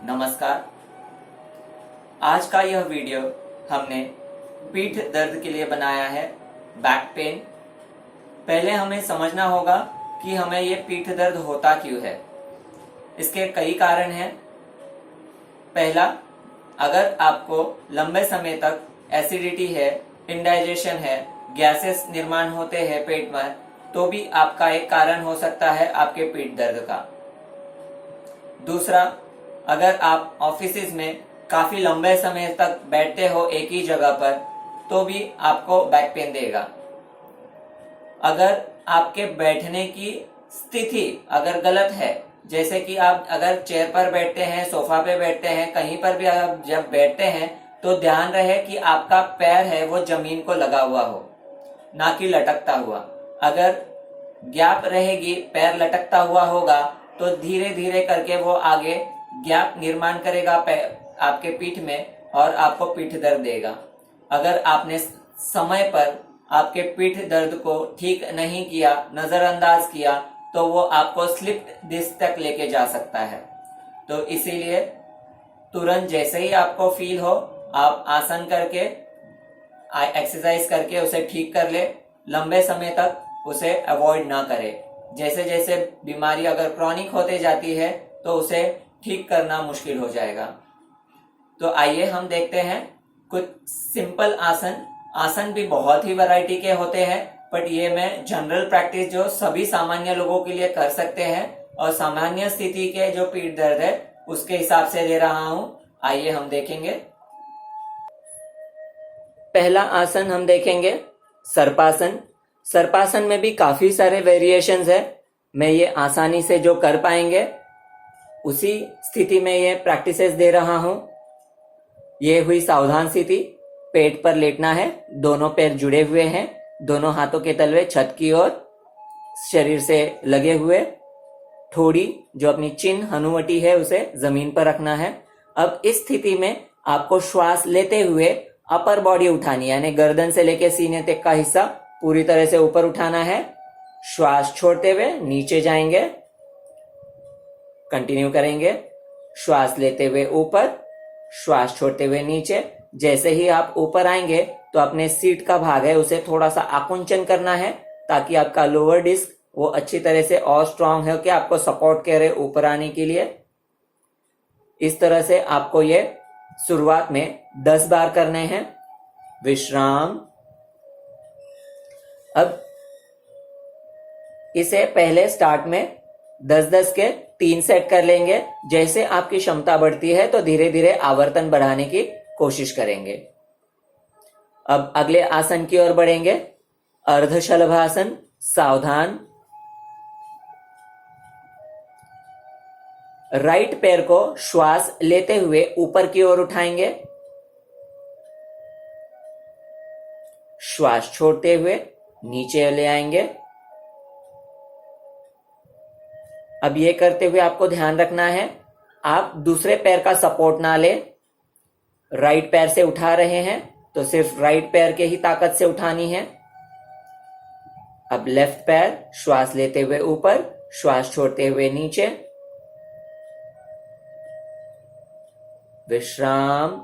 नमस्कार। आज का यह वीडियो हमने पीठ दर्द के लिए बनाया है, बैक पेन। पहले हमें समझना होगा कि हमें ये पीठ दर्द होता क्यों है। इसके कई कारण हैं। पहला, अगर आपको लंबे समय तक एसिडिटी है, इंडाइजेशन है, गैसेस निर्माण होते हैं पेट में, तो भी आपका एक कारण हो सकता है आपके पीठ दर्द का। दूसरा, अगर आप ऑफिस में काफी लंबे समय तक बैठते हो एक ही जगह पर, तो भी आपको बैक पेन देगा। अगर आपके बैठने की स्थिति अगर गलत है, जैसे कि आप अगर चेयर पर बैठते हैं, सोफा पे बैठते हैं, कहीं पर भी आप जब बैठते हैं तो ध्यान रहे कि आपका पैर है वो जमीन को लगा हुआ हो, ना कि लटकता हुआ। अगर गैप रहेगी, पैर लटकता हुआ होगा, तो धीरे धीरे करके वो आगे गैप निर्माण करेगा आपके पीठ में और आपको पीठ दर्द देगा। अगर आपने समय पर आपके पीठ दर्द को ठीक नहीं किया, नजरअंदाज किया, तो वो आपको स्लिप डिस्क तक लेके जा सकता है। तो इसीलिए तुरंत जैसे ही आपको फील हो, आप आसन करके, एक्सरसाइज करके उसे ठीक कर ले। लंबे समय तक उसे अवॉइड ना करें। जैसे जैसे बीमारी अगर क्रॉनिक होते जाती है तो उसे ठीक करना मुश्किल हो जाएगा। तो आइए हम देखते हैं कुछ सिंपल आसन। आसन भी बहुत ही वैरायटी के होते हैं, बट ये मैं जनरल प्रैक्टिस जो सभी सामान्य लोगों के लिए कर सकते हैं और सामान्य स्थिति के जो पीठ दर्द है उसके हिसाब से दे रहा हूं। आइए हम देखेंगे। पहला आसन हम देखेंगे सर्पासन। सर्पासन में भी काफी सारे वेरिएशंस है। मैं ये आसानी से जो कर पाएंगे उसी स्थिति में ये प्रैक्टिसेस दे रहा हूं। ये हुई सावधान स्थिति। पेट पर लेटना है, दोनों पैर जुड़े हुए हैं, दोनों हाथों के तलवे छत की ओर शरीर से लगे हुए। ठोड़ी जो अपनी चिन्ह हनुवटी है उसे जमीन पर रखना है। अब इस स्थिति में आपको श्वास लेते हुए अपर बॉडी उठानी है, यानी गर्दन से लेकर सीने तक का हिस्सा पूरी तरह से ऊपर उठाना है। श्वास छोड़ते हुए नीचे जाएंगे, कंटिन्यू करेंगे। श्वास लेते हुए ऊपर, श्वास छोड़ते हुए नीचे। जैसे ही आप ऊपर आएंगे तो अपने सीट का भाग है उसे थोड़ा सा आकुंचन करना है, ताकि आपका लोअर डिस्क वो अच्छी तरह से और स्ट्रांग है कि आपको सपोर्ट करे ऊपर आने के लिए। इस तरह से आपको ये शुरुआत में 10 बार करने हैं। विश्राम। अब इसे पहले स्टार्ट में 10-10 के 3 सेट कर लेंगे। जैसे आपकी क्षमता बढ़ती है तो धीरे धीरे आवर्तन बढ़ाने की कोशिश करेंगे। अब अगले आसन की ओर बढ़ेंगे, अर्धशलभासन। सावधान। राइट पैर को श्वास लेते हुए ऊपर की ओर उठाएंगे, श्वास छोड़ते हुए नीचे ले आएंगे। अब ये करते हुए आपको ध्यान रखना है आप दूसरे पैर का सपोर्ट ना ले। राइट पैर से उठा रहे हैं तो सिर्फ राइट पैर के ही ताकत से उठानी है। अब लेफ्ट पैर, श्वास लेते हुए ऊपर, श्वास छोड़ते हुए नीचे। विश्राम।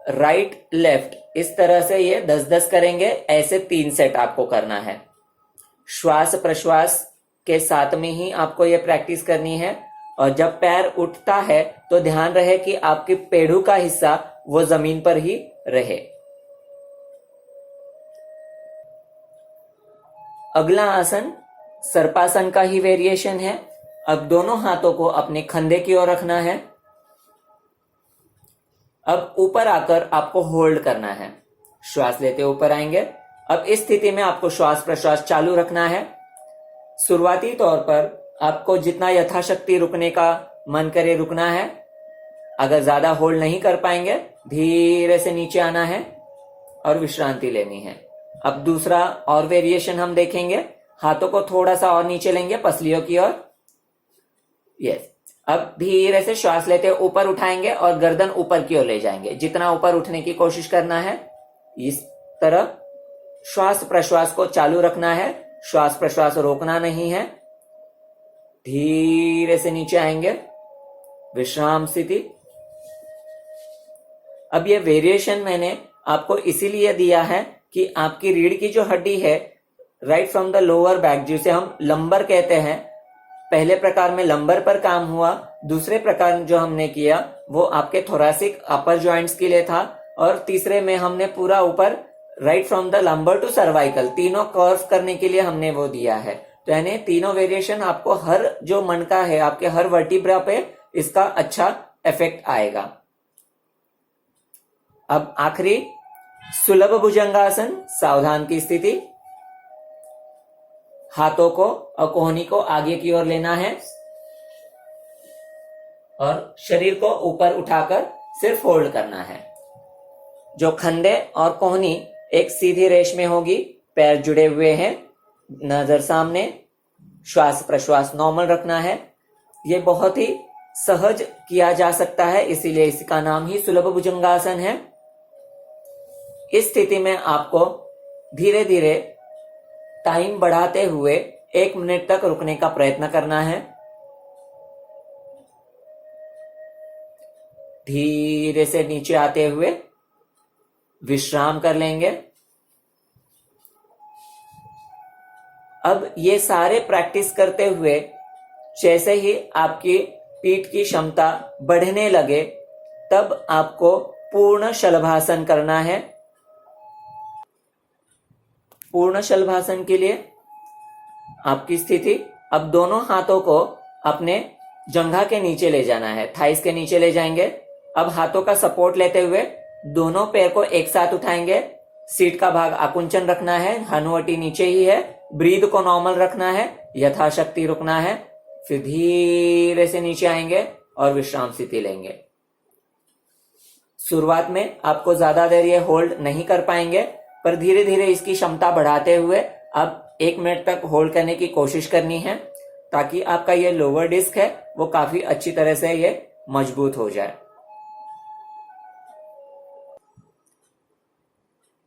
राइट लेफ्ट, इस तरह से ये 10-10 करेंगे। ऐसे 3 सेट आपको करना है। श्वास प्रश्वास के साथ में ही आपको ये प्रैक्टिस करनी है। और जब पैर उठता है तो ध्यान रहे कि आपके पेड़ू का हिस्सा वो जमीन पर ही रहे। अगला आसन सर्पासन का ही वेरिएशन है। अब दोनों हाथों को अपने कंधे की ओर रखना है। अब ऊपर आकर आपको होल्ड करना है। श्वास लेते ऊपर आएंगे। अब इस स्थिति में आपको श्वास प्रश्वास चालू रखना है। शुरुआती तौर पर आपको जितना यथाशक्ति रुकने का मन करे रुकना है। अगर ज्यादा होल्ड नहीं कर पाएंगे, धीरे से नीचे आना है और विश्रांति लेनी है। अब दूसरा और वेरिएशन हम देखेंगे। हाथों को थोड़ा सा और नीचे लेंगे, पसलियों की ओर। यस। अब धीरे से श्वास लेते ऊपर उठाएंगे और गर्दन ऊपर की ओर ले जाएंगे। जितना ऊपर उठने की कोशिश करना है, इस तरह श्वास प्रश्वास को चालू रखना है। श्वास प्रश्वास रोकना नहीं है। धीरे से नीचे आएंगे, विश्राम स्थिति। अब ये वेरिएशन मैंने आपको इसीलिए दिया है कि आपकी रीढ़ की जो हड्डी है right from the lower back, जिसे हम लंबर कहते हैं, पहले प्रकार में लंबर पर काम हुआ, दूसरे प्रकार जो हमने किया वो आपके थोरैसिक अपर जॉइंट्स के लिए था, और तीसरे में हमने पूरा ऊपर right from the lumbar to cervical तीनों कर्व करने के लिए हमने वो दिया है। तो यानी तीनों वेरिएशन आपको हर जो मनका है आपके हर वर्टिब्रा पे इसका अच्छा इफेक्ट आएगा। अब आखिरी सुलभ भुजंगासन, सावधान की स्थिति। हाथों को और कोहनी को आगे की ओर लेना है और शरीर को ऊपर उठाकर सिर्फ होल्ड करना है। जो खंडे और कोहनी एक सीधी रेश में होगी, पैर जुड़े हुए हैं, नजर सामने, श्वास प्रश्वास नॉर्मल रखना है। ये बहुत ही सहज किया जा सकता है, इसीलिए इसका नाम ही सुलभ भुजंगासन है। इस स्थिति में आपको धीरे धीरे टाइम बढ़ाते हुए 1 मिनट तक रुकने का प्रयत्न करना है। धीरे से नीचे आते हुए विश्राम कर लेंगे। अब ये सारे प्रैक्टिस करते हुए जैसे ही आपकी पीठ की क्षमता बढ़ने लगे तब आपको पूर्ण शलभासन करना है। पूर्ण शलभासन के लिए आपकी स्थिति, अब दोनों हाथों को अपने जंघा के नीचे ले जाना है, थाइस के नीचे ले जाएंगे। अब हाथों का सपोर्ट लेते हुए दोनों पैर को एक साथ उठाएंगे। सीट का भाग आकुंचन रखना है, हनुवटी नीचे ही है, ब्रीद को नॉर्मल रखना है, यथाशक्ति रुकना है। फिर धीरे से नीचे आएंगे और विश्राम स्थिति लेंगे। शुरुआत में आपको ज्यादा देर ये होल्ड नहीं कर पाएंगे, पर धीरे धीरे इसकी क्षमता बढ़ाते हुए अब 1 मिनट तक होल्ड करने की कोशिश करनी है, ताकि आपका ये लोअर डिस्क है वो काफी अच्छी तरह से ये मजबूत हो जाए।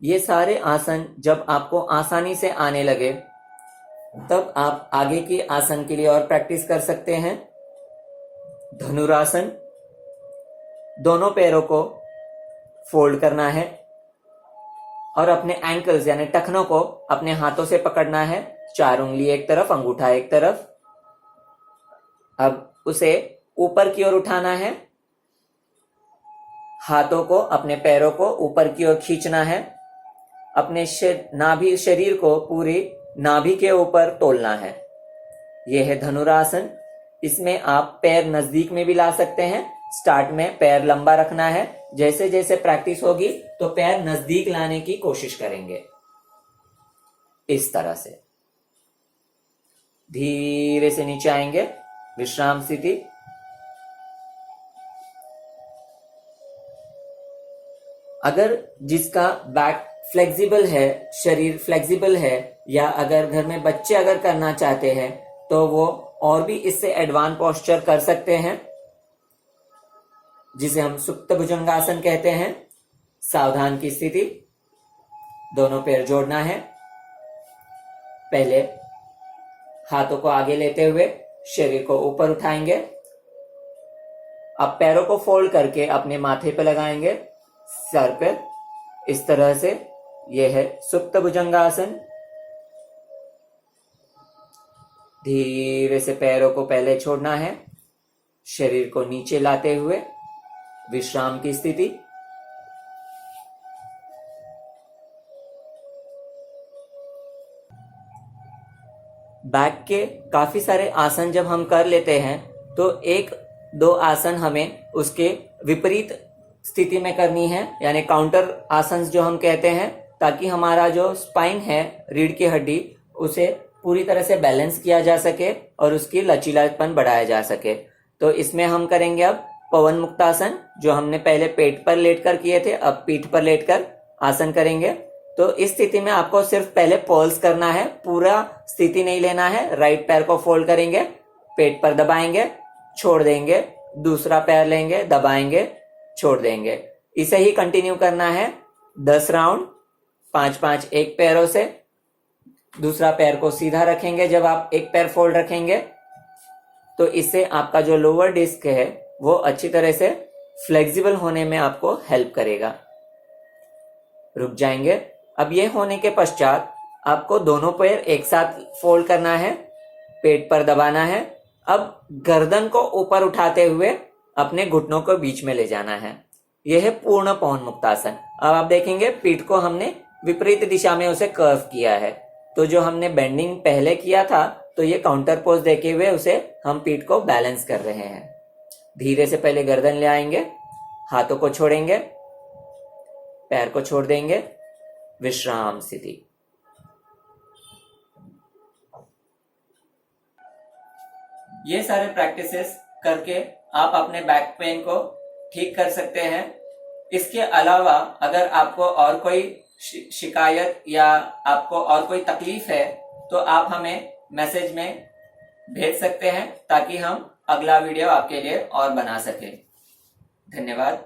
ये सारे आसन जब आपको आसानी से आने लगे तब आप आगे की आसन के लिए और प्रैक्टिस कर सकते हैं। धनुरासन, दोनों पैरों को फोल्ड करना है और अपने एंकल्स यानी टखनों को अपने हाथों से पकड़ना है, 4 उंगली एक तरफ, अंगूठा एक तरफ। अब उसे ऊपर की ओर उठाना है, हाथों को अपने पैरों को ऊपर की ओर खींचना है, अपने नाभि शरीर को पूरी नाभि के ऊपर तोलना है। यह है धनुरासन। इसमें आप पैर नजदीक में भी ला सकते हैं। स्टार्ट में पैर लंबा रखना है, जैसे जैसे प्रैक्टिस होगी तो पैर नजदीक लाने की कोशिश करेंगे। इस तरह से धीरे से नीचे आएंगे, विश्राम स्थिति। अगर जिसका बैक फ्लेक्सिबल है, शरीर फ्लेक्सिबल है, या अगर घर में बच्चे अगर करना चाहते हैं तो वो और भी इससे एडवांस पोस्चर कर सकते हैं, जिसे हम सुप्त भुजंगासन कहते हैं। सावधान की स्थिति, दोनों पैर जोड़ना है। पहले हाथों को आगे लेते हुए शरीर को ऊपर उठाएंगे। अब पैरों को फोल्ड करके अपने माथे पे लगाएंगे, सर पे, इस तरह से। यह है सुप्त भुजंगासन। धीरे से पैरों को पहले छोड़ना है, शरीर को नीचे लाते हुए विश्राम की स्थिति। बैक के काफी सारे आसन जब हम कर लेते हैं तो 1-2 आसन हमें उसके विपरीत स्थिति में करनी है, यानी काउंटर आसन जो हम कहते हैं, ताकि हमारा जो स्पाइन है, रीढ़ की हड्डी, उसे पूरी तरह से बैलेंस किया जा सके और उसकी लचीलापन बढ़ाया जा सके। तो इसमें हम करेंगे अब पवन मुक्तासन, जो हमने पहले पेट पर लेटकर किए थे, अब पीठ पर लेटकर आसन करेंगे। तो इस स्थिति में आपको सिर्फ पहले पल्स करना है, पूरा स्थिति नहीं लेना है। राइट पैर को फोल्ड करेंगे, पेट पर दबाएंगे, छोड़ देंगे, दूसरा पैर लेंगे, दबाएंगे, छोड़ देंगे। इसे ही कंटिन्यू करना है 10 राउंड, 5-5 एक पैरों से। दूसरा पैर को सीधा रखेंगे जब आप एक पैर फोल्ड रखेंगे, तो इससे आपका जो लोअर डिस्क है वो अच्छी तरह से फ्लेक्सिबल होने में आपको हेल्प करेगा। रुक जाएंगे। अब ये होने के पश्चात आपको दोनों पैर एक साथ फोल्ड करना है, पेट पर दबाना है। अब गर्दन को ऊपर उठाते हुए अपने घुटनों को बीच में ले जाना है। यह है पूर्ण पवन मुक्तासन। अब आप देखेंगे पीठ को हमने विपरीत दिशा में उसे कर्व किया है। तो जो हमने बेंडिंग पहले किया था, तो ये काउंटर पोज देके हुए उसे हम पीठ को बैलेंस कर रहे हैं। धीरे से पहले गर्दन ले आएंगे, हाथों को छोड़ेंगे, पैर को छोड़ देंगे, विश्राम स्थिति। ये सारे प्रैक्टिसेस करके आप अपने बैक पेन को ठीक कर सकते हैं। इसके अलावा अगर आपको और कोई शिकायत या आपको और कोई तकलीफ है तो आप हमें मैसेज में भेज सकते हैं ताकि हम अगला वीडियो आपके लिए और बना सकें। धन्यवाद।